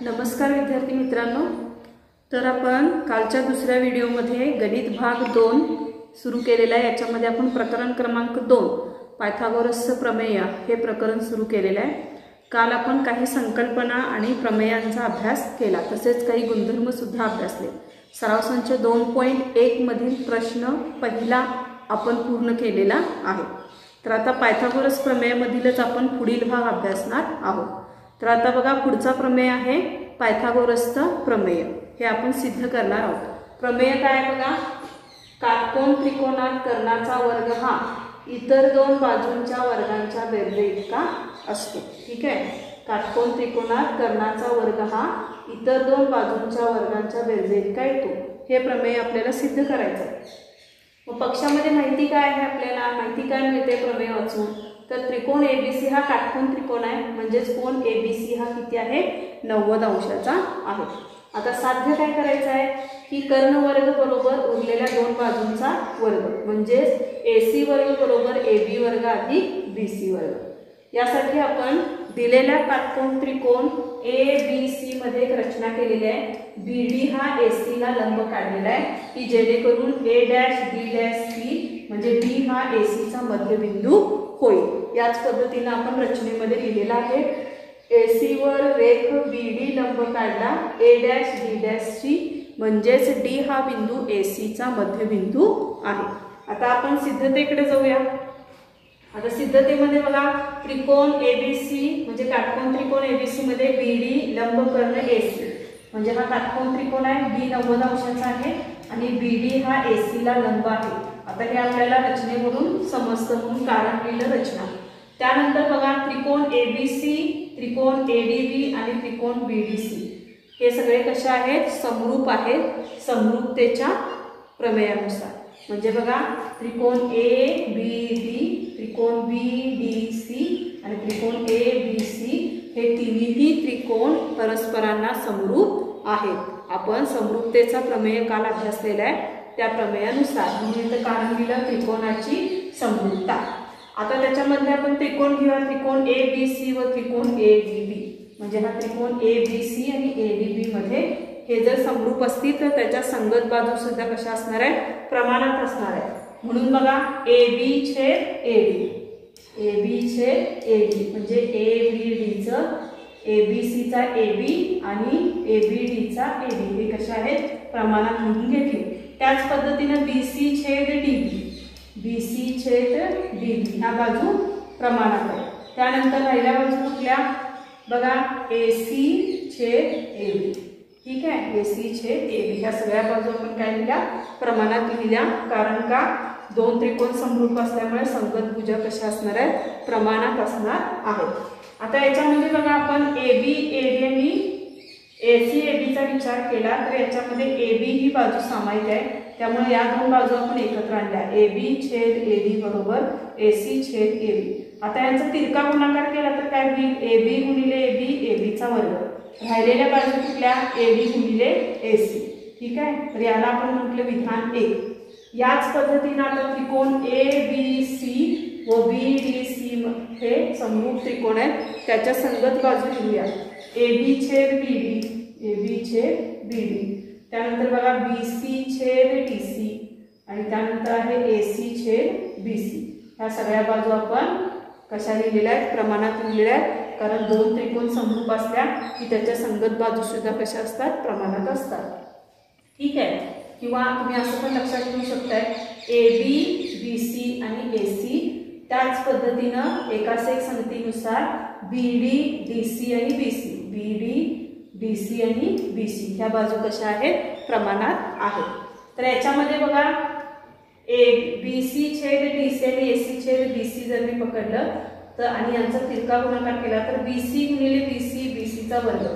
नमस्कार विद्यार्थी मित्रांनो, तर आपण कालच्या दुसऱ्या व्हिडिओमध्ये गणित भाग 2 सुरू केलेला आहे। याच्यामध्ये आपण प्रकरण क्रमांक 2 पायथागोरसचे प्रमेय हे प्रकरण सुरू केलेले आहे। काल आपण काही संकल्पना आणि प्रमेयांचा अभ्यास केला, तसेच काही गुणधर्म सुद्धा अभ्यासले। सराव संच 2.1 मधील प्रश्न पहिला आपण पूर्ण केलेला आहे। तर आता पायथागोरस प्रमेयामधीलच आपण पुढील भाग अभ्यासणार आहोत। तर आता बघा, पुढचा प्रमेय आहे पायथागोरसचा प्रमेय। हे आपण सिद्ध करणार आहोत। प्रमेय काय बघा, काटकोन त्रिकोणात कर्णाचा वर्ग हा इतर दोन बाजूंच्या वर्गांच्या बेरजेइतका असतो। ठीक आहे, काटकोन त्रिकोणात कर्णाचा वर्ग हा इतर दोन बाजूंच्या वर्गांच्या बेरजेइतका येतो। हे प्रमेय आपल्याला सिद्ध करायचं आहे। मग पक्षामध्ये माहिती काय आहे, आपल्याला माहिती काय मिळते प्रमेय वाचून? तर त्रिकोण एबीसी हा काटकोन त्रिकोण आहे, म्हणजेच कोन एबीसी हा किती आहे, 90 अंशाचा आहे। आता साध्य काय करायचं आहे की कर्ण वर्ग बरोबर उरलेल्या दोन बाजूंचा वर्ग, म्हणजेच एसी वर्ग बरोबर एबी वर्ग अधिक बीसी वर्ग। यासाठी आपण दिलेल्या काटकोन त्रिकोण एबीसी मध्ये एक रचना केलेली आहे। बीडी हा एसी ला लंब काढलेला आहे की जेणेकरून A dash B dash C म्हणजे बी हा एसी चा मध्यबिंदू होईल। याच पद्धतीने आपण रचनेमध्ये लिहिलेला आहे। एसी वर रेख बीडी लंब काढला A dash B dash C म्हणजेच डी हा बिंदू एसी चा मध्यबिंदू आहे। आता आपण सिद्धतेकडे जाऊया। आता सिद्धतेमध्ये बघा, त्रिकोण एबीसी म्हणजे काटकोन त्रिकोण एबीसी मध्ये बीडी लंब कर्ण एसी म्हणजे हा काटकोन त्रिकोण आहे, बी 90 अंशाचा आहे आणि बीडी हा एसी ला लंब आहे। आता हे आपल्याला रचनेवरून समजतं म्हणून कारण लिहिलं रचना। त्यानंतर बघा, त्रिकोण एबीसी, त्रिकोण एडीबी आणि त्रिकोण बीडीसी हे सगळे कसे आहेत, समरूप आहेत समरूपतेच्या प्रमेयानुसार। म्हणजे बघा, त्रिकोण ए बी डी, त्रिकोण बी डी सी आणि त्रिकोण ए बी सी हे तिन्ही त्रिकोण परस्परांना समरूप आहेत। आपण समरूपतेचा प्रमेय काल अभ्यासलेला आहे, त्या प्रमेयानुसार म्हणून इथे कारण दिलं त्रिकोणाची समरूपता। आता त्याच्यामध्ये आपण त्रिकोण घेऊया, त्रिकोण ए बी सी व त्रिकोण ए डी बी म्हणजे हा त्रिकोण ए बी सी आणि ए डी बी मध्ये हे जर समरूप असतील तर त्याच्या संगत बाजू सुद्धा कशा असणार आहे, प्रमाणात असणार आहे। म्हणून बघा, ए बी छेद ए डी, ए बी छेद ए डी म्हणजे ए बी डी चं ए बी सी चा ए बी आणि ए बी डी चा ए डी हे कशा आहेत, प्रमाणात म्हणून घेतले। त्याच पद्धतीने बी सी छेद डी बी, बी सी छेद डी बी ह्या बाजू प्रमाणात आहे। त्यानंतर राहिल्या बाजू कुठल्या बघा, ए सी छेद ए बी। ठीक आहे, ए सी छेद ए बी ह्या सगळ्या बाजू आपण काय लिहिल्या, प्रमाणात लिहिल्या। कारण का, दोन त्रिकोण समरूप असल्यामुळे संगत भुजा कशा असणार आहेत, प्रमाणात असणार आहेत। आता याच्यामध्ये बघा, आपण ए बी ए डी आणि एसी एबीचा विचार केला तर याच्यामध्ये ए बी ही बाजू सामायिक आहे, त्यामुळे या दोन बाजू आपण एकत्र आणल्या। ए बी छेद ए डी बरोबर ए सी छेद ए बी। आता यांचा तिरका गुणाकार केला तर काय होईल, ए बी गुणिले ए बी ए बीचा वर्ग, राहिलेल्या बाजू कुठल्या, ए डी गुणिले ए सी। ठीक आहे, तर याला आपण म्हटलं विधान 1। याच पद्धतीने आता त्रिकोण ए बी सी व बी डी सी हे समरूप त्रिकोण आहेत, त्याच्या संगत बाजू लिहूया। ए बी छेद बी डी, ए बी छेद बी डी। त्यानंतर बघा, बी सी छेद डी सी आणि त्यानंतर आहे ए सी छेद बी सी। ह्या सगळ्या बाजू आपण कशा लिहिलेल्या आहेत, प्रमाणात लिहिलेल्या आहेत। कारण दोन त्रिकोण समरूप असल्या की त्याच्या संगत बाजू सुद्धा कशा असतात, प्रमाणात असतात। ठीक आहे, किंवा तुम्ही असं पण लक्षात ठेवू शकताय, ए बी बी सी आणि ए सी त्याच पद्धतीनं एकाच एक संगतीनुसार बी डी डी सी आणि बी सी, बी डी डी सी आणि बी सी ह्या बाजू कशा आहेत, प्रमाणात आहेत। तर याच्यामध्ये बघा, ए बी सी छेद डी सी आणि ए सी छेद बी सी जर मी पकडलं तर आणि यांचा तिरका गुणाकार केला तर बी सी गुणिले बी सी, बी सीचा वर्ग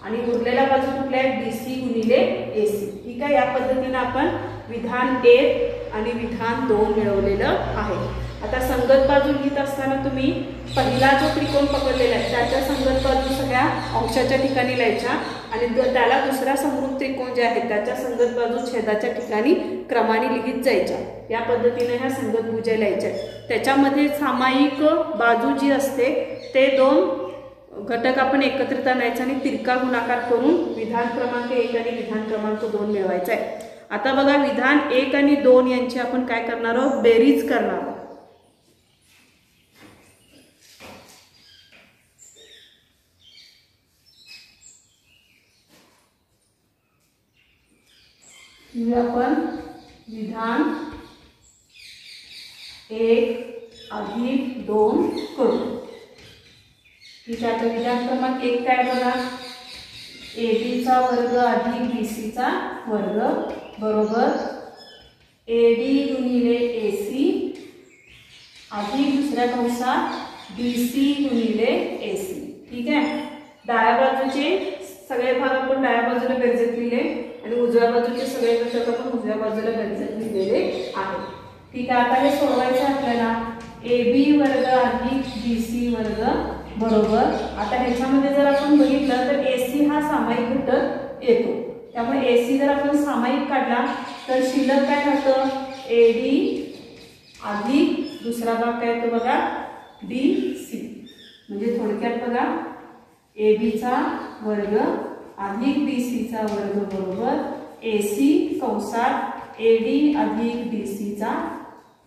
आणि उरलेल्या बाजू कुठल्या आहेत, बी सी गुणिले ए सी। ठीक आहे, या पद्धतीने आपण विधान 1 आणि विधान 2 मिळवलेलं आहे। आता संगत बाजू लिहित असताना तुम्ही पहिला जो त्रिकोण पकडलेला आहे त्याच्या संगत बाजू सगळ्या अंशाच्या ठिकाणी लिहायच्या आणि त्याला दुसरा समरूप त्रिकोण जे आहे त्याच्या संगत बाजू छेदाच्या ठिकाणी क्रमाने लिहित जायच्या। या पद्धतीने ह्या संगत भुजा लिहायच्या। त्याच्यामध्ये सामायिक बाजू जी असते ते दोन घटक आपण एकत्रित आणायचा आणि तिरका गुणाकार करून विधान क्रमांक 1 आणि विधान क्रमांक 2 मिळवायचा आहे। आता बघा विधान 1 आणि 2 यांची आपण काय करणार आहोत, बेरीज करणार आहोत। आपण विधान 1 अधिक 2 करू। ठीक आहे, आता विधान क्रमांक 1 काय बघा, AB चा वर्ग अधिक BC चा वर्ग बरोबर AD गुणिले AC अधिक दुसऱ्या कंसात BC गुणिले AC। ठीक आहे, डाव्या बाजूचे सगळे भाग आपण डाव्या बाजूला बेरजेत लिहिले आणि उजव्या बाजूचे सगळे घटक आपण उजव्या बाजूला बेरजेत लिहिलेले आहेत। ठीक आहे, आता हे सोडवायचं आपल्याला। AB वर्ग अधिक BC वर्ग बरोबर, आता ह्याच्यामध्ये जर आपण बघितलं तर AC हा सामायिक घटक येतो, त्यामुळे AC जर आपण सामायिक काढला तर शिल्लक काय राहतं, AD अधिक दुसरा भाग काय येतो बघा BC। म्हणजे थोडक्यात बघा AB चा वर्ग अधिक BC चा वर्ग बरोबर AC कंसात AD अधिक BC चा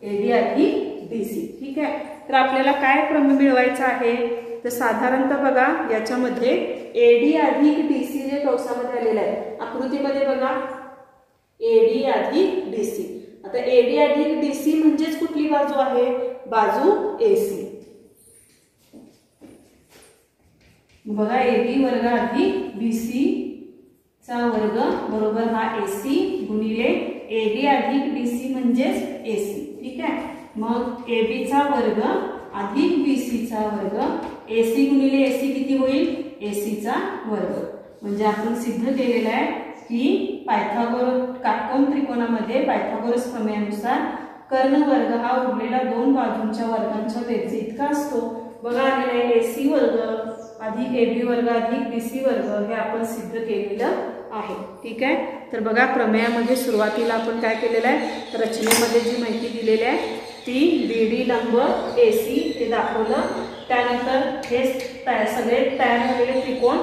AD अधिक BC। ठीक आहे, तर आपल्याला काय क्रम मिळवायचा आहे, तर साधारणतः बघा याच्यामध्ये AD अधिक DC जे कंसामध्ये आलेलं आहे आकृतीमध्ये बघा AD अधिक DC। आता AD अधिक DC म्हणजेच कुठली बाजू आहे, बाजू AC। बघा AB वर्ग अधिक BC चा वर्ग बरोबर हा AC गुणिले AD अधिक DC म्हणजेच AC। ठीक आहे, मग AB चा वर्ग अधिक BC चा वर्ग AC गुणिले AC किती होईल, AC चा वर्ग। म्हणजे आपण सिद्ध केलेलं आहे की पायथागोरस काटकोन त्रिकोणामध्ये पायथागोरस प्रमेयानुसार कर्ण वर्ग हा उरलेला दोन बाजूंच्या वर्गांच्या बेरजे इतका असतो। बघा आलेला आहे AC वर्ग अधिक AB वर्ग अधिक BC वर्ग हे आपण सिद्ध केलेलं आहे। ठीक आहे, तर बघा प्रमेयामध्ये सुरुवातीला आपण काय केलेलं आहे, रचनेमध्ये जी माहिती दिलेली आहे ती BD लंब AC हे दाखवलं। त्यानंतर हे सगळे तयार झालेले त्रिकोण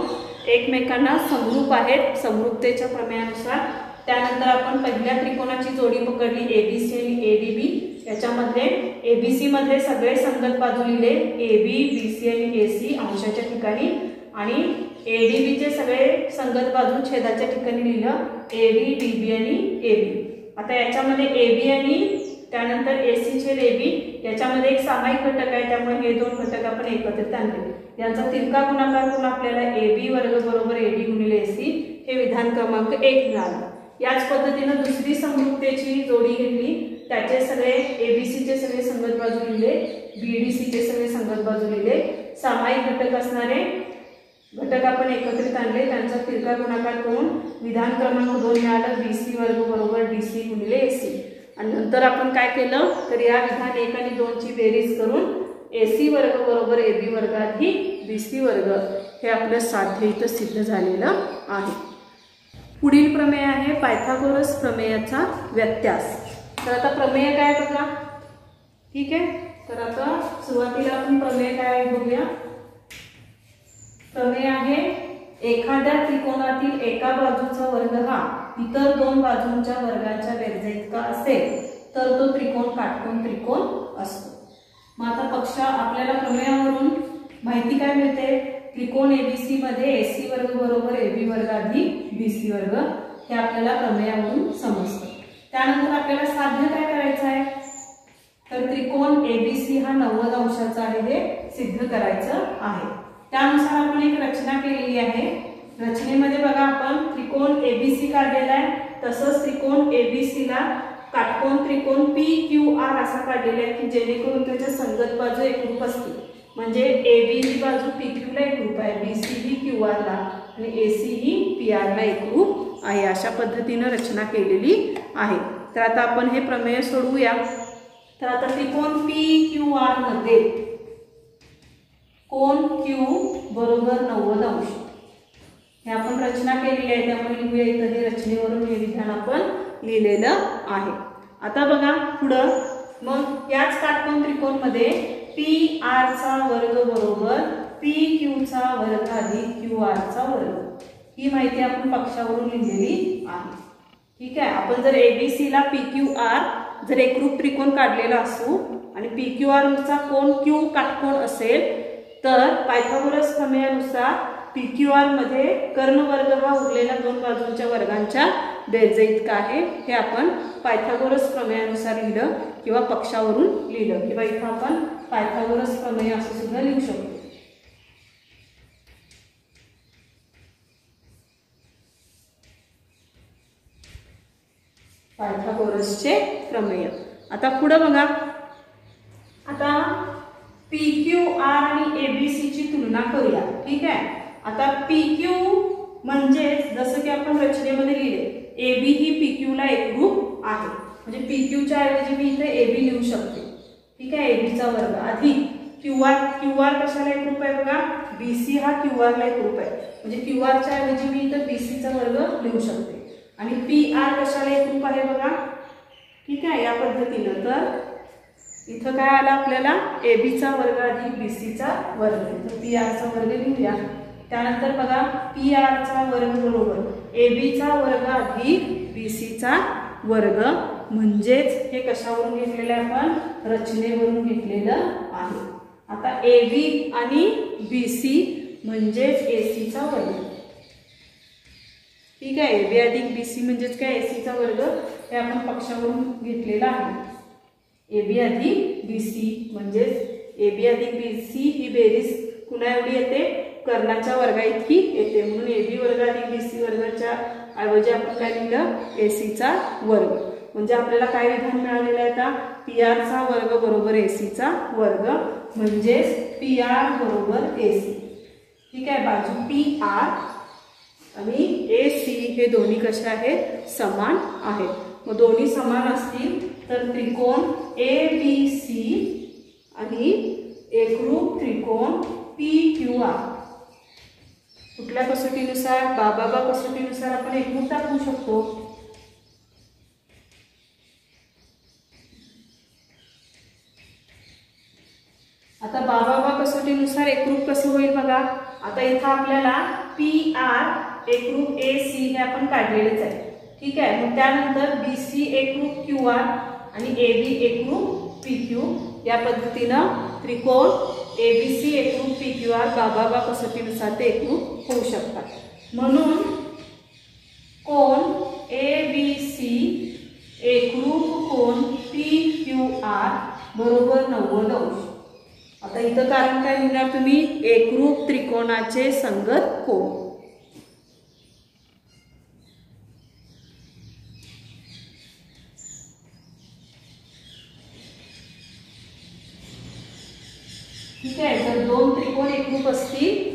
एकमेकांना समरूप आहेत समरूपतेच्या प्रमेयानुसार। त्यानंतर आपण पहिल्या त्रिकोणाची जोडी पकडली ABC आणि ADB। याच्यामध्ये ABC मध्ये सगळे संगत बाजू लिहिले AB BC आणि AC अंशाच्या ठिकाणी आणि ADB चे सगळे संगत बाजू छेदाच्या ठिकाणी लिहिलं AD DB आणि AB। आता याच्यामध्ये AB आणि त्यानंतर AC छेद AB याच्यामध्ये एक सामायिक घटक आहे, त्यामुळे हे दोन घटक आपण एकत्रित आणले। यांचा तिरका गुणाकार करून आपल्याला AB वर्ग बरोबर AD गुणिले AC हे विधान क्रमांक 1 मिळालं। याच पद्धतीने दुसरी समरूपतेची जोडी घेतली, त्याचे सगळे ABC चे सगळे संगत बाजू लिहिले BDC चे सगळे संगत बाजू लिहिले, सामायिक घटक असणारे घटक आपण एकत्रित आणले, त्यांचा तिरका गुणाकार करून विधान क्रमांक 2 मिळालं BC वर्ग बरोबर DC गुणिले AC। आणि नंतर आपण काय केलं तर या विधान 1 आणि 2 ची बेरीज करून AC वर्ग बरोबर AB वर्ग अधिक BC वर्ग हे आपलं साध्य इथं सिद्ध झालेलं आहे। पुढील प्रमेय आहे पायथागोरस प्रमेयाचा व्यत्यास। तर आता प्रमेय काय बघा। ठीक आहे, तर आता सुरुवातीला आपण प्रमेय काय बघूया। प्रमेय आहे एखाद्या त्रिकोणातील एका बाजूचा वर्ग हा इतर दोन बाजूंच्या वर्गांच्या बेरजे इतका असेल तर तो त्रिकोण काटकोन त्रिकोण असतो। मग आता पक्ष आपल्याला प्रमेयावरून माहिती काय मिळते, त्रिकोण ABC मध्ये AC वर्ग बरोबर AB वर्ग अधिक BC वर्ग हे आपल्याला प्रमेयावरून समजतं। त्यानंतर आपल्याला साध्य काय करायचं आहे, तर त्रिकोण ABC हा 90 अंशाचा आहे हे सिद्ध करायचं आहे। त्यानुसार आपण एक रचना केलेली आहे। रचनेमध्ये बघा आपण त्रिकोण ABC काढलेला आहे, तसंच त्रिकोण ABC ला काटकोन त्रिकोण PQR असा काढलेला आहे की जेणेकरून त्याच्या संगत बाजू एकरूप असतील। म्हणजे AB ही बाजू PQ ला एकरूप आहे, BC ही QR ला आणि AC ही PR ला एकरूप आहे। अशा पद्धतीने रचना केलेली आहे। तर आता आपण हे प्रमेय सोडवूया। तर आता त्रिकोण PQR मध्ये कोण Q बरोबर 90 अंश हे आपण रचना केलेली आहे, त्यामुळे लिहूया इथं हे रचनेवरून हे विधान आपण लिहिलेलं आहे। आता बघा पुढं मग याच काटकोन त्रिकोण मध्ये PR चा वर्ग बरोबर PQ चा वर्ग अधिक QR चा वर्ग। ही माहिती आपण पक्षावरून लिहिलेली आहे। ठीक आहे, आपण जर ABC ला PQR जर एकरूप त्रिकोण काढलेला असू आणि PQR चा कोन Q काटकोन असेल तर पायथागोरस प्रमेयानुसार PQR मध्ये कर्ण वर्ग हा उरलेल्या दोन बाजूंच्या वर्गांच्या बेरजे इतका आहे। हे आपण पायथागोरस प्रमेयानुसार लिहिलं किंवा पक्षावरून लिहिलं किंवा इथं आपण पायथागोरस प्रमेय असं सुद्धा लिहू शकतो। पायथागोरसचे प्रमेय। आता पुढे बघा, आता PQR आणि ABC ची तुलना करूया। ठीक आहे, आता PQ म्हणजे जसं की आपण रचनेमध्ये लिहिले AB ही PQ ला एकरूप आहे, म्हणजे PQ च्या ऐवजी मी इथे AB लिहू शकते। ठीक आहे, AB चा वर्ग अधिक QR कशाला एकरूप आहे बघा, BC हा QR ला एकरूप आहे, म्हणजे QR च्या ऐवजी मी इथे BC चा वर्ग लिहू शकते। आणि PR कशाला एकरूप आहे बघा। ठीक आहे, या पद्धतीने तर इथं काय आला आपल्याला AB चा वर्ग अधिक BC चा वर्ग, तर PR चा वर्ग लिहूया। त्यानंतर बघा PR चा वर्ग बरोबर AB चा वर्ग अधिक BC चा वर्ग, म्हणजेच हे कशावरून घेतलेलं आहे आपण रचनेवरून घेतलेलं आहे। आता AB आणि BC म्हणजेच AC चा वर्ग। ठीक आहे, AB अधिक BC म्हणजेच काय AC चा वर्ग, हे आपण पक्षावरून घेतलेला आहे। AB अधिक BC म्हणजेच AB अधिक BC ही बेरीज कुणा एवढी येते, कर्णाच्या वर्गा इतकी येते, म्हणून AB वर्ग अधिक BC वर्गाच्या ऐवजी आपण काय लिहिलं AC चा वर्ग। म्हणजे आपल्याला काय विधान मिळालेलं आहे, आता PR चा वर्ग बरोबर AC चा वर्ग, म्हणजेच PR बरोबर AC। ठीक आहे, बाजू PR आणि AC हे दोन्ही कसे आहेत, समान आहेत। मग दोन्ही समान असतील तर त्रिकोण ABC आणि एकरूप त्रिकोण PQR कुठल्या कसोटीनुसार, बाबा कसोटीनुसार आपण एकरूप दाखवू शकतो। आता बाबा कसोटीनुसार एकरूप कसे होईल बघा। आता इथं आपल्याला PR एकरूप AC हे आपण काढलेलेच आहे। ठीक आहे, मग त्यानंतर BC एकरूप QR आणि AB एकरूप PQ, या पद्धतीनं त्रिकोण ABC एकरूप PQR बाबा कसोटीनुसार ते एकरूप होऊ शकतात। म्हणून कोन ABC एकरूप कोन PQR बरोबर 90 अंश। आता इथं कारण काय लिहिणार तुम्ही, एकरूप त्रिकोणाचे संगत कोन। ठीक आहे, जर दोन त्रिकोण एकरूप असतील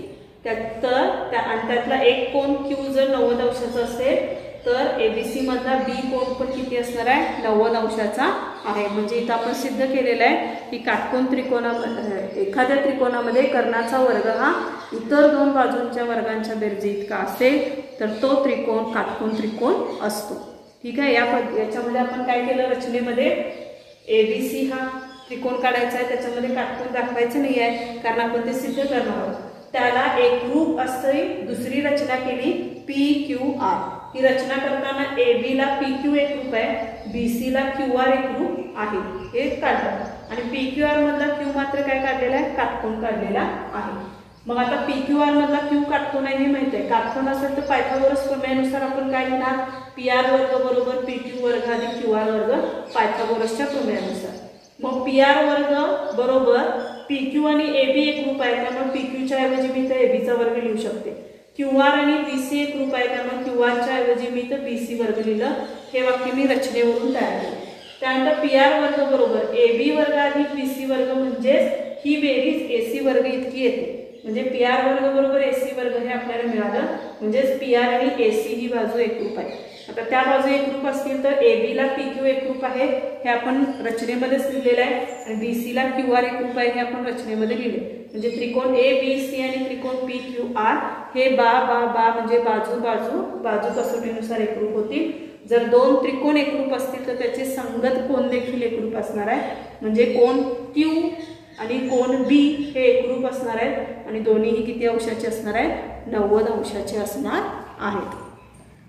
त्यातला एक कोन Q जर 90 अंशाचा असेल तर ABC मधला B कोन पण किती असणार आहे, 90 अंशाचा आहे। म्हणजे इथं आपण सिद्ध केलेलं आहे की काटकोन त्रिकोणामध्ये एखाद्या त्रिकोणामध्ये कर्णाचा वर्ग हा इतर दोन बाजूंच्या वर्गांच्या बेरजे इतका असेल तर तो त्रिकोण काटकोन त्रिकोण असतो। ठीक आहे, याच्यामध्ये आपण काय केलं, रचनेमध्ये ABC हा त्रिकोण काढायचा आहे, त्याच्यामध्ये काटकोन दाखवायचं नाही आहे कारण आपण ते सिद्ध करणार आहोत। त्याला एकरूप असते दुसरी रचना केली PQR। ही रचना करताना AB ला PQ एकरूप आहे, BC ला QR एकरूप आहे, हे काढलं आणि PQR मधला Q मात्र काय काढलेला आहे, काटकोन काढलेला आहे। मग आता PQR मधला Q काटकोन आहे हे माहिती आहे, काटकोन असेल तर पायथागोरस प्रमेयानुसार आपण काय लिहिणार, PR वर्ग बरोबर PQ वर्ग अधिक QR वर्ग पायथागोरसच्या प्रमेयानुसार। मग PR वर्ग बरोबर PQ आणि AB एकरूप आहे त्यामुळे PQ च्या ऐवजी मी इथे AB चा वर्ग लिहू शकते। QR आणि BC एकरूप आहे त्यामुळे QR च्या ऐवजी मी इथे BC वर्ग लिहिलं। हे वाक्य मी रचनेवरून तयार केलं। त्यानंतर PR वर्ग बरोबर AB वर्ग अधिक BC वर्ग म्हणजेच ही बेरीज AC वर्ग इतकी येते, म्हणजे PR वर्ग बरोबर AC वर्ग हे आपल्याला मिळालं, म्हणजेच PR आणि AC ही बाजू एकरूप आहे। आता त्या बाजू एकरूप असतील तर AB ला PQ एकरूप आहे हे आपण रचनेमध्येच लिहिलेलं आहे आणि BC ला QR एकरूप आहे हे आपण रचनेमध्ये लिहिले, म्हणजे त्रिकोण ABC आणि त्रिकोण PQR हे बा म्हणजे बाजू कसोटीनुसार एकरूप होतील। जर दोन त्रिकोण एकरूप असतील तर त्याचे संगत कोन देखील एकरूप असणार आहे, म्हणजे कोन Q आणि कोण बी हे एकरूप असणार आहेत आणि दोन्हीही किती अंशाचे असणार आहेत, 90 अंशाचे असणार आहेत.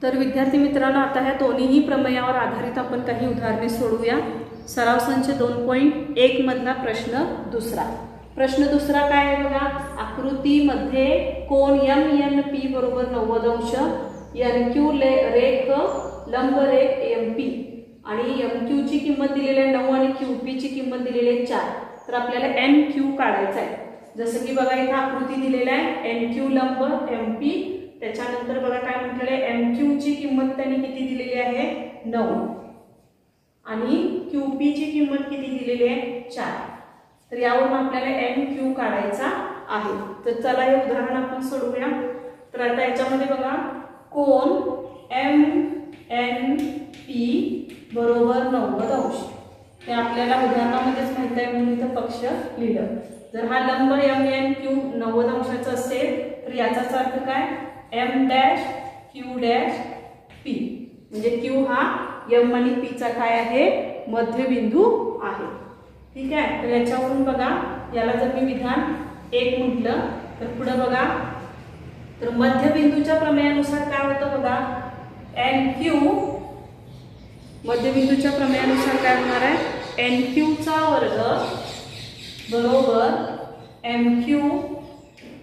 तर विद्यार्थी मित्रांनो, आता ह्या दोन्हीही प्रमेयावर आधारित आपण काही उदाहरणे सोडवूया. सराव संच 2.1 मधला प्रश्न दुसरा. प्रश्न दुसरा काय आहे बघा, आकृतीमध्ये कोण MNP बरोबर 90 अंश, NQ रेख लंब रेख MP आणि MQ ची किंमत दिलेली आहे 9 आणि QP ची किंमत दिलेली आहे 4. तर आपल्याला NQ काढायचा आहे. जसं की बघा इथे आकृती दिलेली आहे NQ लंब MP, त्याच्यानंतर बघा काय म्हटलेलं आहे MQ ची किंमत त्यांनी किती दिलेली आहे 9 आणि QP ची किंमत किती दिलेली आहे 4. तर यावरून आपल्याला NQ काढायचा आहे. तर चला हे उदाहरण आपण सोडवूया. तर आता याच्यामध्ये बघा कोण MNP बरोबर 90 अंश, ते आपल्याला उदाहरणामध्येच माहिती आहे म्हणून इथं पक्ष लिहिलं. जर हा लंब MNQ 90 अंशाचा असेल तर याचाच अर्थ काय M dash Q dash P, म्हणजे Q हा M आणि P चा काय आहे मध्यबिंदू आहे. ठीक आहे. तर याच्यावरून बघा याला जर मी विधान 1 म्हटलं तर पुढे बघा, तर मध्यबिंदूच्या प्रमेयानुसार काय होतं बघा, NQ मध्यबिंदूच्या प्रमेयानुसार काय होणार आहे NQ चा वर्ग बरोबर MQ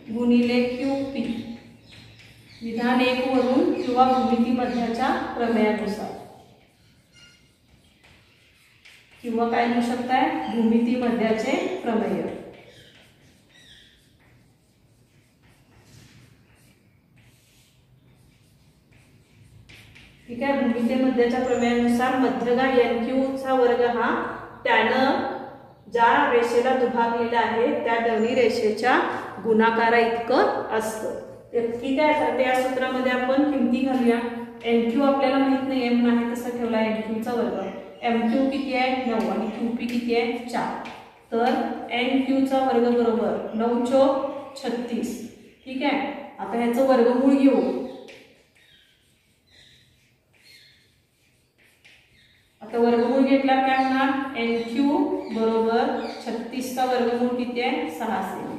गुणिले QP, विधान 1 वरून किंवा भूमिती मध्याच्या प्रमेयानुसार, किंवा काय लिहू शकताय भूमिती मध्याचे प्रमेय. ठीक आहे. भूमिती मध्याच्या प्रमेयानुसार मध्यगा NQ चा वर्ग हा त्यानं ज्या रेषेला दुभागलेला आहे त्या दोन्ही रेषेच्या गुणाकारा इतकं असतं. ठीक आहे. तर त्या सूत्रामध्ये आपण किमती घालूया. NQ आपल्याला माहित नाही M आहे तसा ठेवला NQ चा वर्ग, MQ किती आहे 9 आणि QP किती आहे 4. तर NQ चा वर्ग बरोबर 9 चौक 36. ठीक आहे. आता ह्याचं वर्गमूळ घेऊ. आता वर्गमूळ घेतला काय होणार NQ बरोबर 36 चा वर्गमूळ किती आहे 6 सेमी.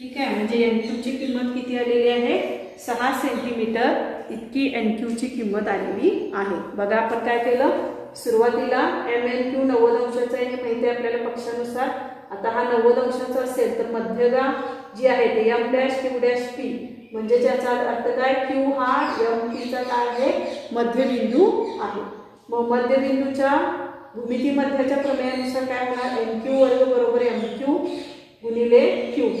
ठीक आहे. म्हणजे NQ ची किंमत किती आलेली आहे 6 सेंटीमीटर इतकी NQ ची किंमत आलेली आहे. बघा आपण काय केलं, सुरुवातीला MNQ 90 अंशाचा आहे हे माहिती आहे आपल्याला पक्षानुसार. आता हा 90 अंशाचा असेल तर मध्यगा जी आहे ते M dash Q dash P, म्हणजे ज्याचा अर्थ काय Q हा MP चा काय आहे मध्यबिंदू आहे. मग मध्यबिंदूच्या भूमिती मध्याच्या प्रमेयानुसार काय होणार NQ वर्ग बरोबर MQ गुणिले QP,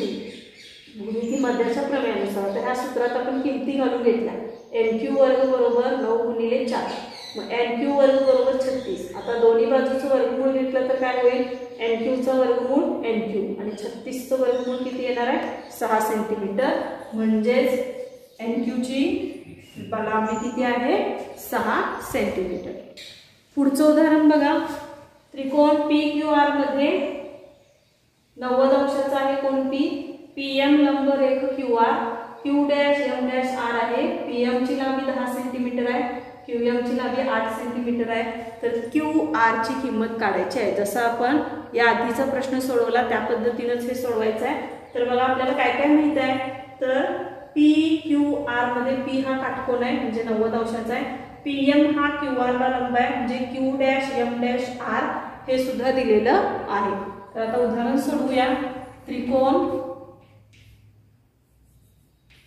भूमिती मध्याच्या प्रमेयानुसार. तर ह्या सूत्रात आपण किमती घालून घेतल्या. NQ वर्ग बरोबर 9 गुणिले 4, मग NQ वर्ग बरोबर 36. आता दोन्ही बाजूचं वर्गमूळ घेतलं तर काय होईल NQ चं वर्गमूळ NQ आणि 36 चं वर्गमूळ किती येणार आहे 6 सेंटीमीटर, म्हणजेच NQ ची लांबी किती आहे 6 सेंटीमीटर. पुढचं उदाहरण बघा, त्रिकोण PQR मध्ये 90 अंशाचा आहे कोण P, PM लंब रेख QR, Q dash M dash R आहे. PM ची लांबी 10 सेंटीमीटर आहे, QM ची लांबी 8 सेंटीमीटर आहे. तर QR ची किंमत काढायची आहे. जसं आपण या आधीचा प्रश्न सोडवला त्या पद्धतीनेच हे सोडवायचं आहे. तर बघा आपल्याला काय काय माहित आहे, तर PQR मध्ये P हा काटकोन आहे म्हणजे 90 अंशाचा आहे. PM हा QR ला लंब आहे म्हणजे Q dash M dash R हे सुद्धा दिलेलं आहे. तर आता उदाहरण सोडवूया. त्रिकोण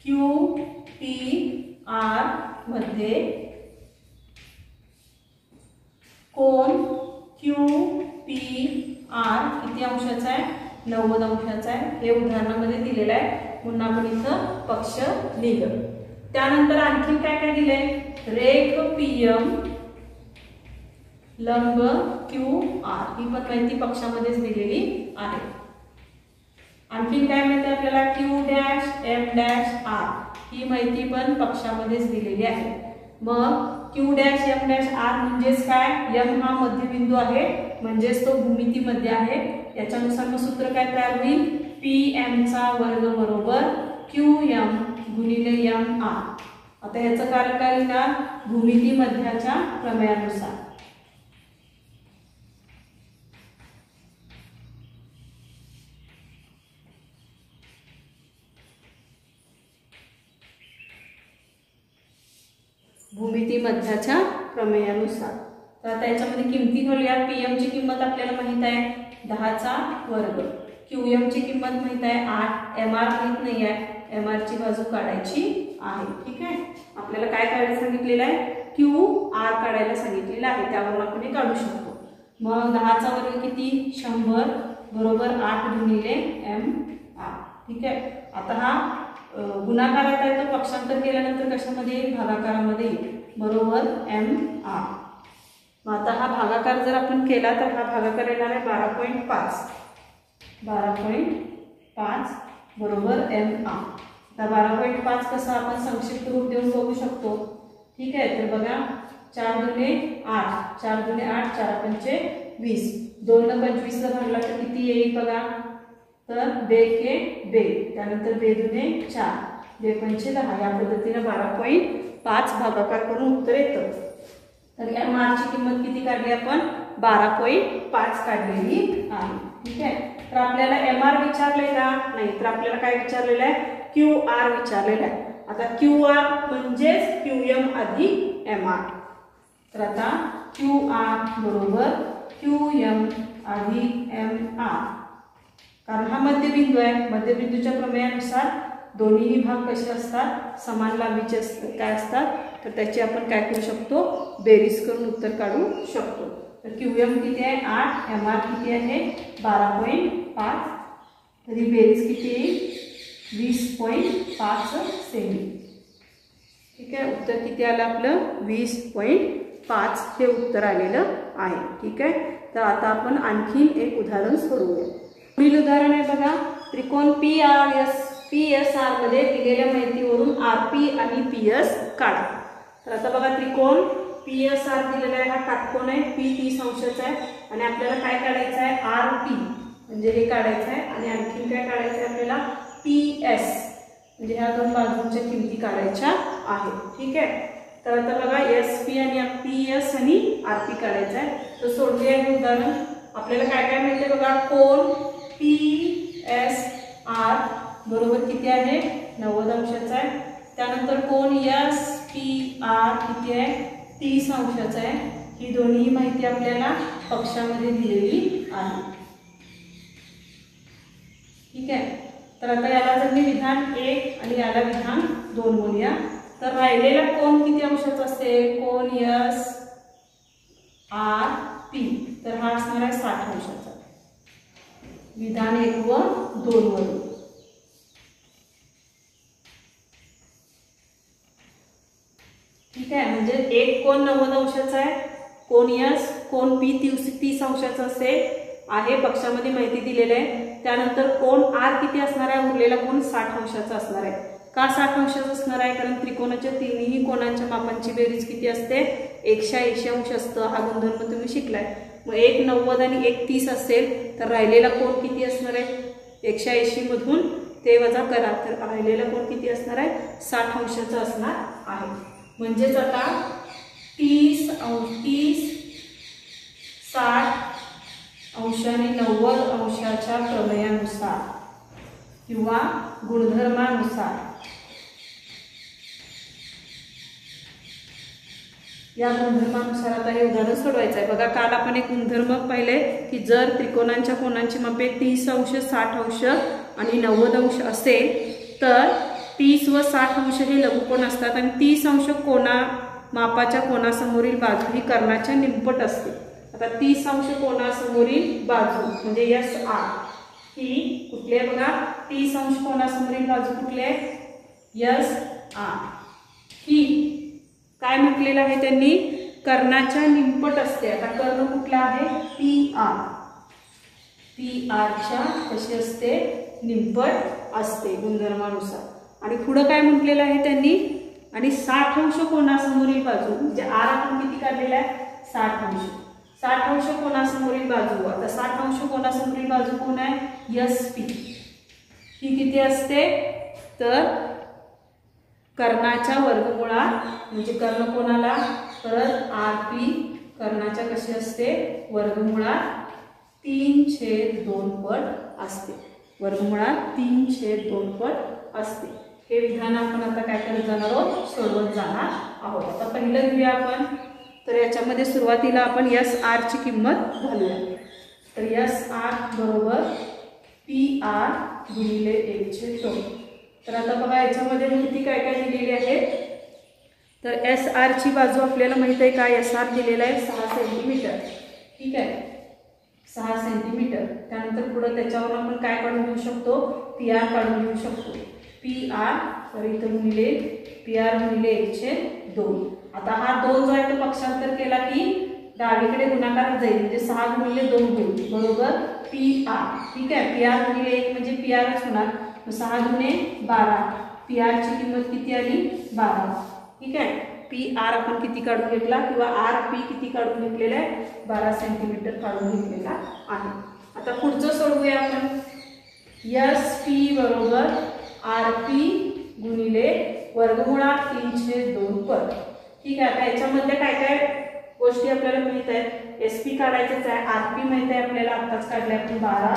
QPR मध्ये कोण QPR किती अंशाचा आहे 90 अंशाचा आहे. हे उदाहरणामध्ये दिलेलं आहे म्हणून आपण इथं पक्ष लिहिलं. त्यानंतर आणखी काय काय दिलंय, रेख PM लंब QR ही पण माहिती पक्षामध्येच दिलेली आहे. आणखी काय माहिती आपल्याला Q dash M dash R ही माहिती पण पक्षामध्येच दिलेली आहे. मग Q dash M dash R म्हणजेच काय, M हा मध्यबिंदू आहे म्हणजेच तो भूमिती मध्ये आहे. याच्यानुसार मग सूत्र काय तयार होईल PM चा वर्ग बरोबर QM गुणिले MR. आता याचं कारण काय लिहिणार भूमिती मध्याच्या प्रमेयानुसार. भूमिती मध्याच्या प्रमेयानुसार। तर आता याच्यामध्ये किमती घालूया। PM ची किंमत आपल्याला माहित आहे 10चा वर्ग, QM ची किंमत माहित आहे 8, MR माहित नाही आहे, MR ची बाजू काढायची आहे। ठीक आहे, आपल्याला काय काढायला सांगितलेलं आहे, QR काढायला सांगितलेलं आहे, त्यावरून आपण हे काढू शकतो। मग 10चा वर्ग किती 100 बरोबर 8 गुणिले MR। ठीक आहे, आता हा गुणाकारात आहे तो पक्षांतर केल्यानंतर कशामध्ये येईल, भागाकारामध्ये येईल, बरोबर MR। मग आता हा भागाकार जर आपण केला तर हा भागाकार येणार आहे 12.5 बरोबर MR। आता 12.5 कसं आपण संक्षिप्त रूप देऊन बघू शकतो। ठीक आहे, तर बघा 4 दुने 8, 4 दुने 8, 4 पंचे 20, 2 ने 25 ला भागला तर किती येईल बघा, तर 2 के 2, त्यानंतर 2 दुने 4, 2 पंचे 10, या पद्धतीने 12.5 भागाकार करून उत्तर येतं। तर MR ची किंमत किती काढली आपण, 12.5 काढलेली आहे। ठीक आहे, तर आपल्याला MR विचारले का, नाही तर आपल्याला काय विचारलेलं आहे, QR विचारलेलं आहे। आता QR म्हणजेच QM अधिक MR। तर आता QR बरोबर QM अधिक MR, कारण हा मध्यबिंदू आहे, मध्यबिंदूच्या प्रमेयानुसार दोन्हीही भाग कसे असतात, समान लांबीचे असतात, काय असतात, तर त्याची आपण काय करू शकतो, बेरीज करून उत्तर काढू शकतो। तर QM किती आहे 8, MR किती आहे 12.5, तरी बेरीज किती येईल 20.5 सेमी। ठीक आहे, उत्तर किती आलं आपलं 20.5 हे उत्तर आलेलं आहे। ठीक आहे, तर आता आपण आणखी एक उदाहरण सोडवूया। पुढील उदाहरण आहे बघा, त्रिकोण PSR मध्ये दिलेल्या माहितीवरून RP आणि PS काढा। तर आता बघा त्रिकोण PSR दिलेला आहे, हा काटकोन आहे, P 30 अंशाचा आहे आणि आपल्याला काय काढायचं आहे RP म्हणजे हे काढायचं आहे आणि आणखी काय काढायचं आहे आपल्याला PS म्हणजे ह्या दोन बाजूंच्या किमती काढायच्या आहेत। ठीक आहे, तर आता बघा SP आणि PS आणि RP काढायचं आहे। तर सोडूया हे उदाहरण। आपल्याला काय काय मिळते बघा, कोन PSR बरोबर किती आहे 90 अंशाचा आहे, त्यानंतर कोन SPR किती आहे 30 अंशाचा आहे। ही दोन्ही माहिती आपल्याला पक्षामध्ये दिलेली आहे। ठीक आहे, तर आता याला जर मी विधान 1 आणि याला विधान 2 बोलूया, तर राहिलेला कोन किती अंशाचा असेल, कोन SRP, तर हा असणार आहे 60 अंशाचा, विधान 1 व 2 वरून। ठीक आहे, म्हणजे एक कोन 90 अंशाचा आहे, कोन S, कोन P 30 अंशाचा असेल आहे, पक्षामध्ये माहिती दिलेली आहे। त्यानंतर कोन R किती असणार आहे, उरलेला कोन 60 अंशाचा असणार आहे। का 60 अंशाचा असणार आहे, कारण त्रिकोणाच्या तिन्ही कोनांच्या मापांची बेरीज किती असते 180 अंश असतं, हा गुणधर्म तुम्ही शिकलाय। मग एक 90 आणि एक 30 असेल तर राहिलेला कोन किती असणार आहे, 180 मधून ते वजा करा, तर राहिलेला कोन किती असणार आहे 60 अंशाचा असणार आहे। म्हणजेच आता 30, 60 अंश आणि 90 अंशाच्या प्रमेयानुसार किंवा गुणधर्मानुसार या गुणधर्मानुसार आता हे उदाहरण सोडवायचं आहे। बघा काल आपण एक गुणधर्म पाहिले की जर त्रिकोणांच्या कोनांची मापे 30 अंश, 60 अंश आणि 90 अंश असेल तर 30 व 60 अंश हे लघुकोन असतात आणि 30 अंश मापाच्या कोनासमोरील बाजू ही कर्णाच्या निमपट असते। आता 30 अंश कोनासमोरील बाजू म्हणजे SR ही कुठली आहे बघा, 30 अंश कोनासमोरील बाजू कुठली आहे SR, ही काय म्हटलेलं आहे त्यांनी, कर्णाच्या निमपट असते। आता कर्ण कुठला आहे PR च्या कशी असते निमपट असते गुणधर्मानुसार। आणि पुढे काय म्हटलेलं आहे त्यांनी, आणि 60 अंश कोनासमोरील बाजू म्हणजे R आपण किती काढलेला आहे 60 अंश, 60 अंश कोनासमोरील बाजू, आता 60 अंश कोनासमोरील बाजू कोण आहे SP, ही किती असते तर कर्णाच्या वर्गमूळात म्हणजे कर्ण कोणाला परत RP कर्णाच्या कशी असते वर्गमूळात 3/2 पट असते, वर्गमूळात 3/2 पट असते। हे विधान आपण आता काय करत जाणार आहोत सोडवत जाणार आहोत. आता पहिलं घेऊया आपण. तर याच्यामध्ये सुरुवातीला आपण SR ची किंमत घालूया. तर SR बरोबर PR गुणिले 1/2. तर आता बघा याच्यामध्ये माहिती काय काय दिलेली आहे. तर SR ची बाजू आपल्याला माहिती आहे काय. SR दिलेला आहे 6 सेंटीमीटर. ठीक आहे, 6 सेंटीमीटर. त्यानंतर पुढे त्याच्यावर आपण काय काढून घेऊ शकतो, PR काढून घेऊ शकतो. PR तर इथं गुणिले PR गुणिले 1/2. आता हा 2 जो आहे तो पक्षांतर केला की डावीकडे गुणाकार जाईल, म्हणजे 6 गुणिले 2 होईल बरोबर PR. ठीक आहे, PR गुणिले 1 म्हणजे PRच होणार. 6 गुणे 12. PR ची किंमत किती आली 12. ठीक आहे, PR आपण किती काढून घेतला किंवा RP किती काढून घेतलेला आहे 12 सेंटीमीटर काढून घेतलेला आहे. आता पुढचं सोडवूया आपण. SP बरोबर RP गुणिले वर्गमुळात 3/2 पट. ठीक आहे, आता याच्यामध्ये काय काय गोष्टी आपल्याला माहित आहेत. SP काढायचंच आहे, RP माहित आहे आपल्याला, आत्ताच काढले आपण 12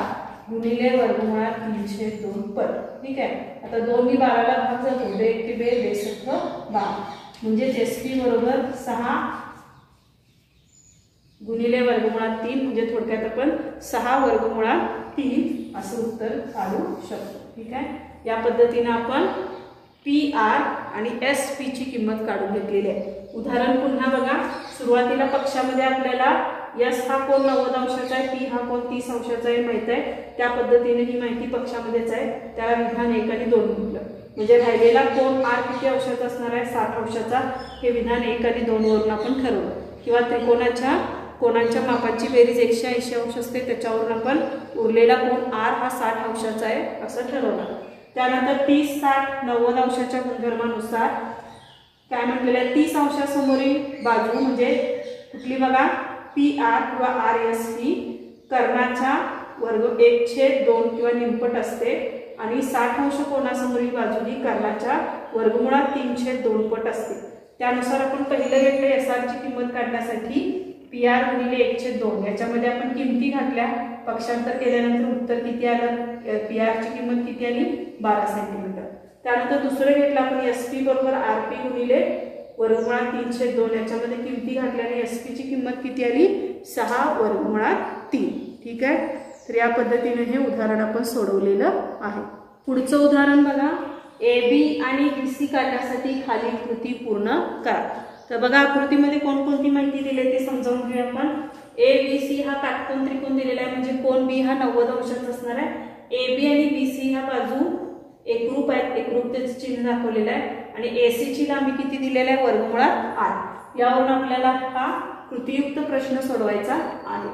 गुणिले वर्गमुळात 3/2 पट. ठीक आहे, आता 2 नी 12ला भाग जातो, 2 × 2 = 12. म्हणजे SP बरोबर 6 गुणिले वर्गमुळात 3, म्हणजे थोडक्यात आपण 6 वर्गमुळात 3 असं उत्तर काढू शकतो. ठीक आहे, या पद्धतीने आपण PR आणि SP ची किंमत काढून घेतलेली आहे. उदाहरण पुन्हा बघा. सुरुवातीला पक्षामध्ये आपल्याला S हा कोण 90 अंशाचा आहे, P हा कोण 30 अंशाचा आहे माहित आहे. त्या पद्धतीने ही माहिती पक्षामध्येच आहे, त्याला विधान 1 आणि 2 म्हटलं. म्हणजे राहिलेला कोण R किती अंशाचा असणार आहे 60 अंशाचा. हे विधान 1 आणि 2 वरून आपण ठरवलं. किंवा त्रिकोणाच्या कोणांच्या मापाची बेरीज 180 अंश असते, त्याच्यावरून आपण उरलेला कोण R हा 60 अंशाचा आहे असं ठरवलं. त्यानंतर 30, 60, 90 अंशाच्या गुणधर्मानुसार काय म्हटलेलं आहे, 30 अंशासमोरील बाजू म्हणजे कुठली बघा PR किंवा RS ही कर्णाच्या वर्ग 1/2 किंवा निमपट असते आणि 60 अंश कोणासमोरील बाजू ही कर्णाच्या वर्गमुळात 3/2 पट असते. त्यानुसार आपण पहिलं घेतलं SR ची किंमत काढण्यासाठी PR गुणिले 1/2. याच्यामध्ये आपण किमती घातल्या, पक्षांतर केल्यानंतर उत्तर किती आलं, PR ची किंमत किती आली 12 सेंटीमीटर. त्यानंतर दुसरं घेतलं आपण SP बरोबर RP गुणिले वर्गमुळात 3/2. याच्यामध्ये किमती घातल्याने SP ची किंमत किती आली 6 वर्गमुळात 3. ठीक आहे, तर या पद्धतीने हे उदाहरण आपण सोडवलेलं आहे. पुढचं उदाहरण बघा. AB आणि BC काढण्यासाठी खालील कृती पूर्ण करा. तर बघा आकृतीमध्ये कोणकोणती माहिती दिली आहे ते समजावून घेऊया आपण. ABC हा काटकोन त्रिकोण दिलेला आहे, म्हणजे कोन B हा 90 अंशाचा असणार आहे. AB आणि BC ह्या बाजू एकरूप आहेत, एकरूपतेचं चिन्ह दाखवलेलं आहे. आणि AC ची लांबी किती दिलेली आहे वर्गमुळात 8. यावरून आपल्याला हा कृतीयुक्त प्रश्न सोडवायचा आहे.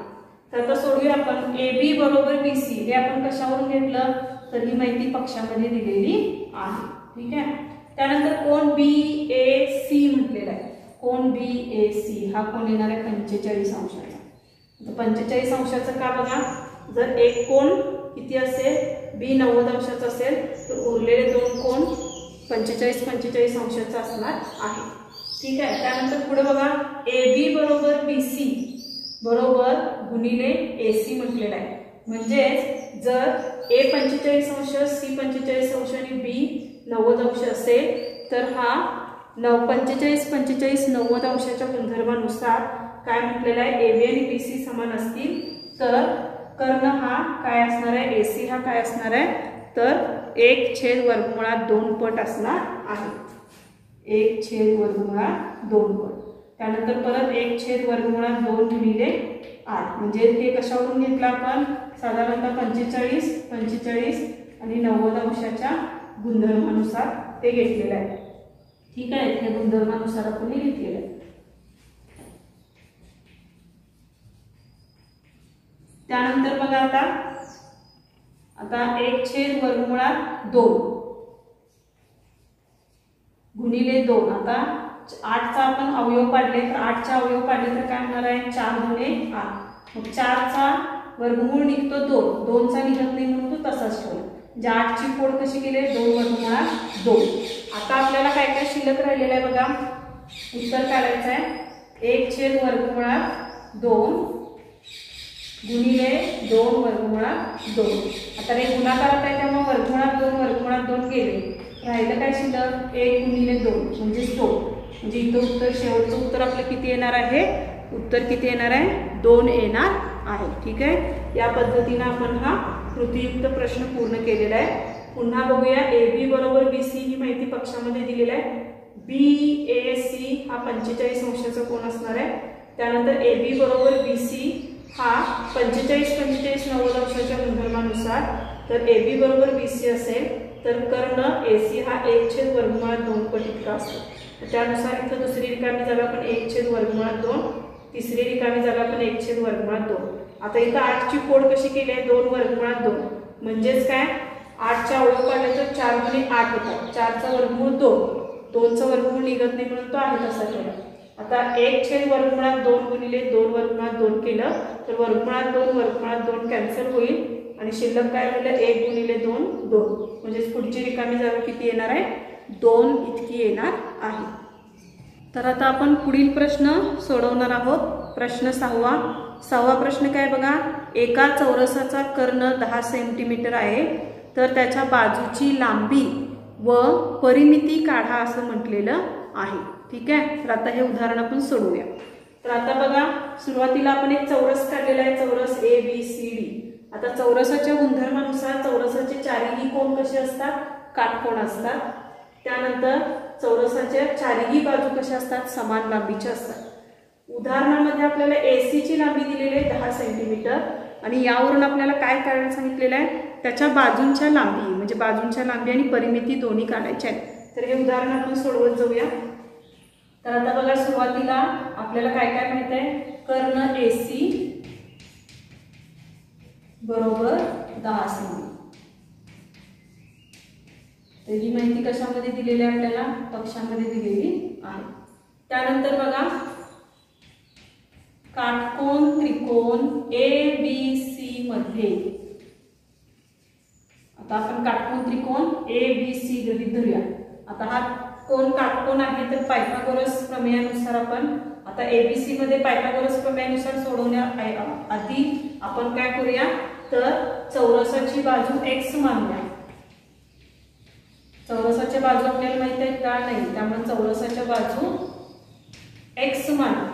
तर आता सोडूया आपण. AB बरोबर BC हे आपण कशावरून घेतलं, तर ही माहिती पक्षामध्ये दिलेली आहे. ठीक आहे, त्यानंतर कोन BAC म्हटलेला आहे. कोन BAC हा कोण येणार आहे 45 अंशाचा. 45 अंशाचं का बघा, जर एक कोण किती असेल B 90 अंशाचा असेल तर उरलेले 2 कोण 45 अंशाचा असणार आहे. ठीक आहे, त्यानंतर पुढे बघा. AB बरोबर BC बरोबर गुणिले AC म्हटलेला आहे. म्हणजे जर A 45 अंश, C 45 अंश आणि B 90 अंश असेल तर हा 45, 45, 90 अंशाच्या गुणधर्मानुसार काय म्हटलेलं आहे, AB आणि BC समान असतील तर कर्ण हा काय असणार आहे, AC हा काय असणार आहे, तर 1/√2 पट असणार आहे. 1/√2 पट. त्यानंतर परत 1/√2 गुणिले 8. म्हणजे हे कशावरून घेतलं आपण, साधारणतः 45, 45 आणि 90 अंशाच्या गुणधर्मानुसार ते घेतलेलं आहे. ठीक आहे, त्या गुणधर्मानुसार आपण हे घेतलेलं आहे. त्यानंतर बघा आता 1/√2 गुणिले 2. आता 8चा आपण अवयव काढले तर 8चा अवयव काढले तर काय होणार आहे 4 गुणे 8. मग 4चा वर्गमूळ निघतो 2, 2चा निघत नाही म्हणून तो तसाच ठेवला. म्हणजे 8ची फोड कशी केली 2/2. आता आपल्याला काय काय शिल्लक राहिलेलं आहे बघा, उत्तर काढायचं आहे 1/2 गुणिले 2/2. आता हे गुणाकारात आहे त्यामुळे √2 गेले. राहिलं काय शिल्लक 1 गुणिले 2 म्हणजे 2. म्हणजे इथं उत्तर शेवटचं उत्तर आपलं किती येणार आहे, उत्तर किती येणार आहे, 2 येणार आहे. ठीक आहे, या पद्धतीने आपण हा कृतीयुक्त प्रश्न पूर्ण केलेला आहे. पुन्हा बघूया, AB बरोबर BC ही माहिती पक्षामध्ये दिलेली आहे. BAC हा 45 अंशाचा कोन असणार आहे. त्यानंतर AB बरोबर BC हा 45 45 90 अंशाच्या गुणधर्मानुसार तर AB बरोबर BC असेल तर कर्ण AC हा 1/√2 पट इतका असतो. त्यानुसार इथं दुसरी रिकामी जागा पण 1/√2, तिसरी रिकामी जागा पण 1/√2. आता इथं 8ची फोड कशी केली आहे, 2/√2 म्हणजेच काय, 8च्या ओळख काढल्या तर 4 गुणे 8 होतात. 4चा वर्गमूळ 2, 2चा वर्गमूळ निघत नाही म्हणून तो आहे तसा ठेवला. आता 1/√2 गुणिले 2/√2 केलं तर √2 कॅन्सल होईल आणि शिल्लक काय राहिलं, 1 गुणिले 2 2, म्हणजे पुढची रिकामी जागा किती येणार आहे, 2 इतकी येणार आहे. तर आता आपण पुढील प्रश्न सोडवणार आहोत. प्रश्न 6वा प्रश्न काय बघा, एका चौरसाचा कर्ण 10 सेंटीमीटर आहे तर त्याच्या बाजूची लांबी व परिमिती काढा असं म्हटलेलं आहे. ठीक आहे, तर आता हे उदाहरण आपण सोडवूया. तर आता बघा, सुरुवातीला आपण एक चौरस काढलेला आहे, चौरस ABCD. आता चौरसाच्या गुणधर्मानुसार चौरसाचे चारही कोन कसे असतात, काटकोन असतात. त्यानंतर चौरसाच्या चारही बाजू कशा असतात, समान लांबीच्या असतात. उदाहरणामध्ये आपल्याला AC ची लांबी दिलेली आहे 10 सेंटीमीटर आणि यावरून आपल्याला काय काढायला सांगितलेलं आहे, त्याच्या बाजूंच्या लांबी, म्हणजे बाजूंच्या लांबी आणि परिमिती दोन्ही काढायच्या आहेत. तर हे उदाहरण आपण सोडवत जाऊया. तर आता बघा, सुरुवातीला आपल्याला काय काय माहित आहे, कर्ण AC बरोबर 10 सेंटीमीटर. तर ही माहिती कशामध्ये दिलेली आहे, आपल्याला पक्षामध्ये दिलेली आहे. त्यानंतर बघा, काटकोन त्रिकोण ABC मध्ये, आता आपण काटकोन त्रिकोण ABC गृहीत धरूया. आता हा कोण काटकोन आहे तर पायथागोरस प्रमेयानुसार आपण आता ABC मध्ये पायथागोरस प्रमेयानुसार सोडवण्या आधी आपण काय करूया, तर चौरसाची बाजू x मानूया. चौरसाच्या बाजू आपल्याला माहित आहे का, नाही, त्यामुळे चौरसाच्या बाजू x मानू.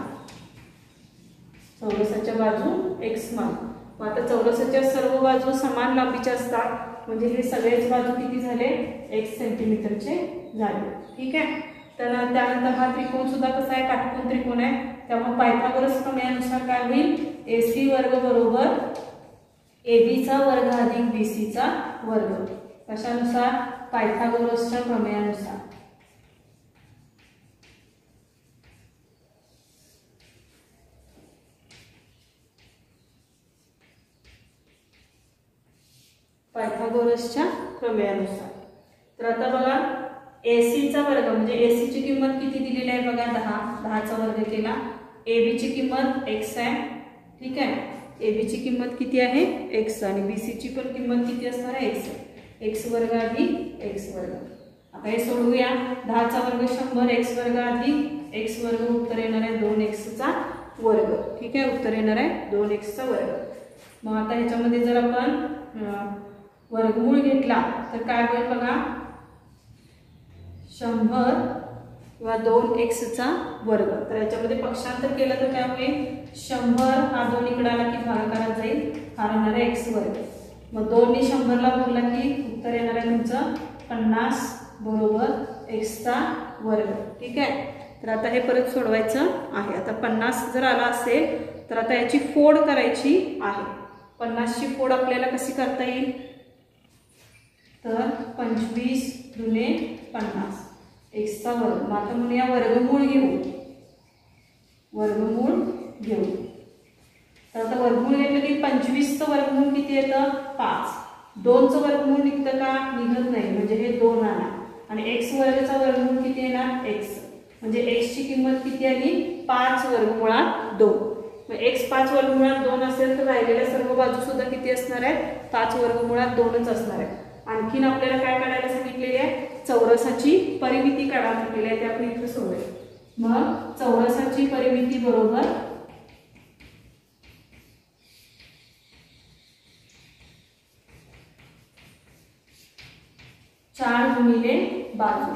चौरसाच्या बाजू x मानू. आता चौरसाच्या सर्व बाजू समान लांबीच्या असतात, म्हणजे हे सगळेच बाजू किती झाले, 1 सेंटीमीटरचे झाले. ठीक आहे, तर त्यानंतर हा त्रिकोण सुद्धा कसा आहे, काटकोन त्रिकोण आहे. त्यामुळे पायथागोरस प्रमेयानुसार काय होईल, AC वर्ग बरोबर AB चा वर्ग अधिक BC चा वर्ग. कशानुसार, पायथागोरसच्या प्रमेयानुसार. पायथागोरसच्या प्रमेयानुसार. तर आता बघा, AC चा वर्ग म्हणजे AC ची किंमत किती दिलेली आहे बघा, 10 चा वर्ग केला. AB ची किंमत x आहे. ठीक आहे, AB ची किंमत किती आहे, x, आणि BC ची पण किंमत किती असणार आहे, x. x वर्ग अधिक x वर्ग. आता हे सोडवूया. 10 चा वर्ग 100, x वर्ग अधिक x वर्ग, उत्तर येणार आहे 2x चा वर्ग. ठीक आहे, उत्तर येणार आहे 2x चा वर्ग. मग आता ह्याच्यामध्ये जर आपण वर्गमूळ घेतला तर काय होईल बघा, 100 किंवा 2x चा वर्ग. तर याच्यामध्ये पक्षांतर केलं तर काय होईल, 100 हा 2 इकडे आला की भागाकारात जाईल, हा राहणार आहे x वर्ग. मग 2 ने 100 ला भागला की उत्तर येणार आहे तुमचं 50 बरोबर x चा वर्ग. ठीक आहे, तर आता हे परत सोडवायचं आहे. आता 50 जर आला असेल तर आता याची फोड करायची आहे. 50 ची फोड आपल्याला कशी करता येईल, तर 25 दुने 50 x चा वर्ग. मग आता म्हणूया वर्गमूळ घेऊ, वर्गमूळ घेऊ. तर आता वर्गमूळ घेतलं की 25 चं वर्गमूळ किती येतं, 5. 2 चं वर्गमूळ निघतं का, निघत नाही, म्हणजे हे 2 आला. आणि x वर्गचा वर्गमूळ किती येणार, x, म्हणजे x ची किंमत किती आली, 5 वर्गमुळात 2. मग x 5 वर्गमुळात 2 असेल तर राहिलेल्या सर्व बाजू सुद्धा किती असणार आहे, 5 वर्गमुळात 2च असणार आहे. आणखीन आपल्याला काय काढायला सांगितलेली आहे, चौरसाची परिमिती काढायला सांगितलेली आहे, ते आपण इथे सोडवूया. मग चौरसाची परिमिती बरोबर 4 गुणिले बाजू.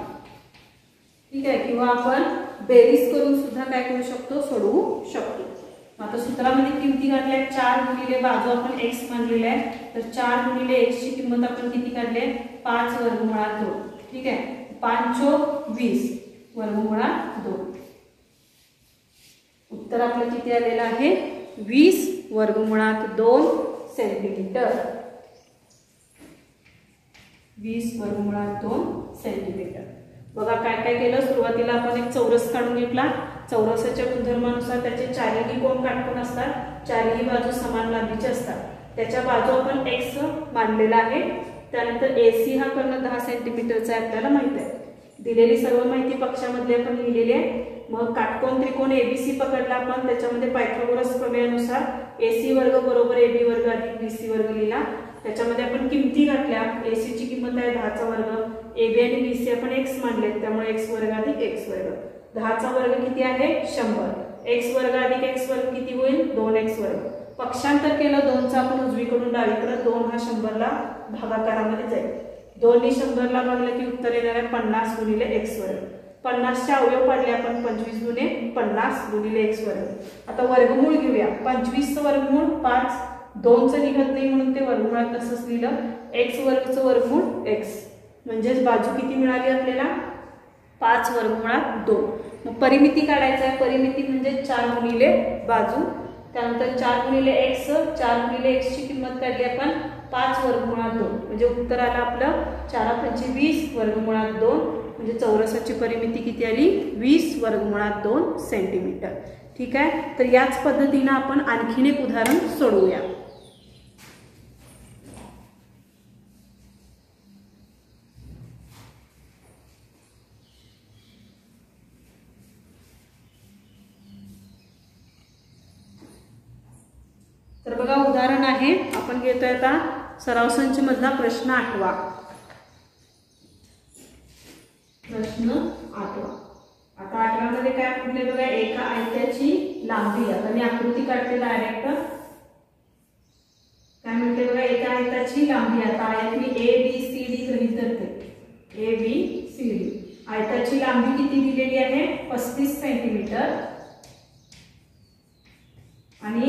ठीक आहे, किंवा आपण बेरीज करून सुद्धा काय करू शकतो, सोडवू शकतो. आता सूत्रामध्ये किमती काढल्या 4 गुणिले बाजू आपण x मानलेले आहे, तर 4 गुणिले x ची किंमत आपण किती काढले, 5 वर्गमुळात 2. ठीक आहे, 5 चोक 20 वर्गमुळात 2. उत्तर आपलं किती आलेलं आहे, 20 वर्गमुळात 2 सेंटीमीटर. 20 वर्गमुळात 2 सेंटीमीटर. बघा काय काय केलं. सुरुवातीला आपण एक चौरस काढून घेतला. चौरसाच्या गुणधर्मानुसार त्याचे चारही कोन काटकोन असतात, चारही बाजू समान लांबीचे असतात. त्याच्या बाजू आपण x मानलेला आहे. त्यानंतर AC हा कर्ण 10 सेंटीमीटरचा आहे आपल्याला माहित आहे. दिलेली सर्व माहिती पक्षामध्ये आपण लिहिलेली आहे. मग काटकोन त्रिकोण ABC पकडला आपण. त्याच्यामध्ये पायथागोरस प्रमेयानुसार AC वर्ग बरोबर AB वर्ग अधिक BC वर्ग लिहिला. त्याच्यामध्ये आपण किमती घातल्या. AC ची किंमत आहे 10 चा वर्ग, AB आणि BC आपण x मानले, त्यामुळे x वर्ग अधिक x वर्ग. 10 चा वर्ग किती आहे, 100. x वर्ग अधिक x वर्ग किती होईल, 2x वर्ग. पक्षांतर केलं 2 चा आपण उजवीकडून डावीकडे, 2 हा 100 ला भागाकारामध्ये जाईल. 2 ने 100 ला भागलं की उत्तर येणार आहे 50 गुणिले x वर्ग. 50 चे अवयव पाडले आपण, 25 गुणे 50 गुणिले x वर्ग. आता वर्गमूळ घेऊया. 25 चं वर्गमूळ 5, 2 चं निघत नाही म्हणून ते वर्गमुळात तसंच लिहिलं. x वर्गचं वर्गमूळ x, म्हणजेच बाजू किती मिळाली आपल्याला, 5 वर्गमुळात 2. मग परिमिती काढायचं आहे. परिमिती म्हणजे 4 गुणिले बाजू, त्यानंतर 4 गुणिले x, 4 गुणिले x ची किंमत काढली आपण 5 वर्गमुळात 2, म्हणजे उत्तर आलं आपलं 4 20 वर्गमुळात 2. म्हणजे चौरसाची परिमिती किती आली, 20 वर्गमुळात 2 सेंटीमीटर. ठीक आहे, तर याच पद्धतीने आपण आणखीन एक उदाहरण सोडवूया. तर बघा उदाहरण आहे, आपण घेतोय आता सराव संच मधला प्रश्न 8वा. प्रश्न 8वा. आता 8व्या मध्ये काय म्हटले बघा, एका आयताची लांबी. आता मी आकृती काढते डायरेक्ट. काय म्हटले बघा, एका आयताची लांबी. आता आयत मी ABCD गृहीत धरते. ABCD आयताची लांबी किती दिलेली आहे, 35 सेंटीमीटर आणि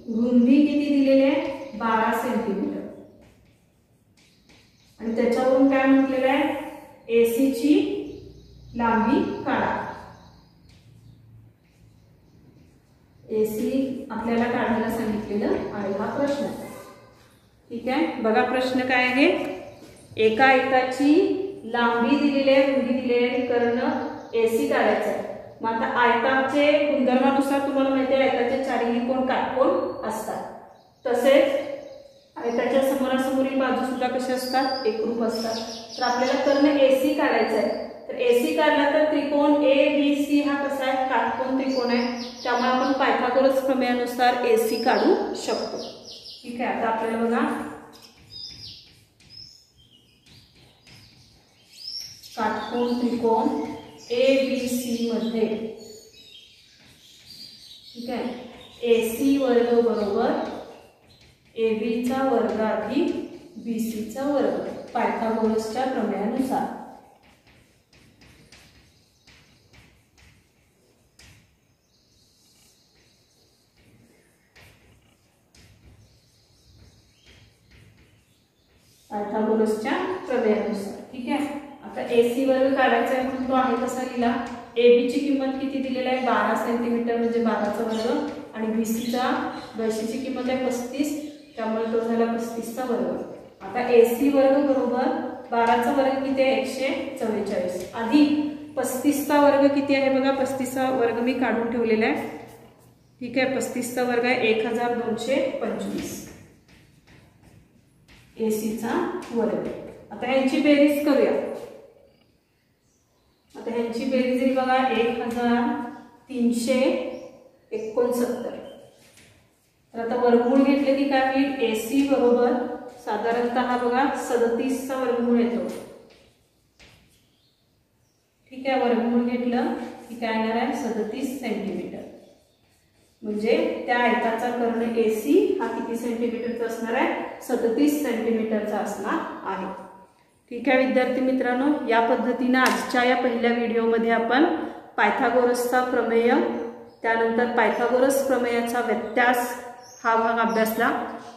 रुंदी किती दिलेली आहे, 12 सेंटीमीटर. आणि त्याच्यावरून काय म्हटलेलं आहे, AC ची लांबी काढा. AC आपल्याला काढायला सांगितलेलं आहे हा प्रश्न. ठीक आहे, बघा प्रश्न काय आहे. एका आयताची लांबी दिलेली आहे, रुंदी दिलेली आहे, कर्ण AC काढायचं आहे. मग आता आयताचे गुणधर्मानुसार तुम्हाला माहिती आहे आयताचे चारही कोन काटकोन असतात. तसेच आयताच्या समोरासमोरील बाजू सुद्धा कशा असतात, एकरूप असतात. तर आपल्याला कर्ण AC काढायचा आहे. तर AC काढला तर त्रिकोण ABC हा कसा आहे, काटकोन त्रिकोण आहे. त्यामुळे आपण पायथागोरस प्रमेयानुसार AC काढू शकतो. ठीक आहे, आता आपल्याला बघा काटकोन त्रिकोण ABC मध्ये, ठीक आहे, AC वर्ग बरोबर AB चा वर्ग अधिक BC चा वर्ग पायथागोरसच्या प्रमेयानुसार. पायथागोरसच्या प्रमेयानुसार. ठीक आहे, आता AC वर्ग काढायचा आहे म्हणून तो आहे कसा लिहिला. AB ची किंमत किती दिलेली आहे, 12 सेंटीमीटर म्हणजे 12 चा वर्ग, आणि BC ची किंमत आहे 35, त्यामुळे तो झाला 35 चा वर्ग. आता AC वर्ग बरोबर 12 चा वर्ग किती आहे, 144 अधिक 35 चा वर्ग किती आहे बघा. 35 चा वर्ग मी काढून ठेवलेला आहे. ठीक आहे, 35 चा वर्ग आहे 1225 AC चा वर्ग. आता यांची बेरीज करूया. आता ह्यांची बेरीज बघा 1369. तर आता वर्गमूळ घेतले की काय होईल, AC बरोबर साधारणतः बघा 37 चा वर्गमूळ येतो. ठीक आहे, वर्गमूळ घेतलं की काय येणार आहे, 37 सेंटीमीटर. म्हणजे त्या आयताचा कर्ण AC हा किती सेंटीमीटरचा असणार आहे, 37 सेंटीमीटरचा असणार आहे. ठीक आहे विद्यार्थी मित्रांनो, या पद्धतीने आजच्या या पहिल्या व्हिडिओमध्ये आपण पायथागोरसचा प्रमेय, त्यानंतर पायथागोरस प्रमेयाचा व्यत्यास हा भाग अभ्यासला।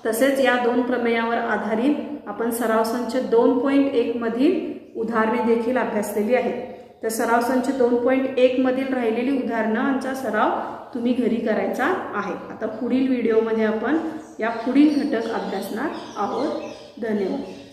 तसेच या 2 प्रमेयावर आधारित आपण सराव संच 2.1 मधील उदाहरणे देखील अभ्यासलेली आहेत। तर सराव संच 2.1 मधील राहिलेली उदाहरणांचा सराव तुम्ही घरी करायचा आहे। आता पुढील व्हिडिओमध्ये आपण या पुढील घटक अभ्यासणार आहोत। धन्यवाद।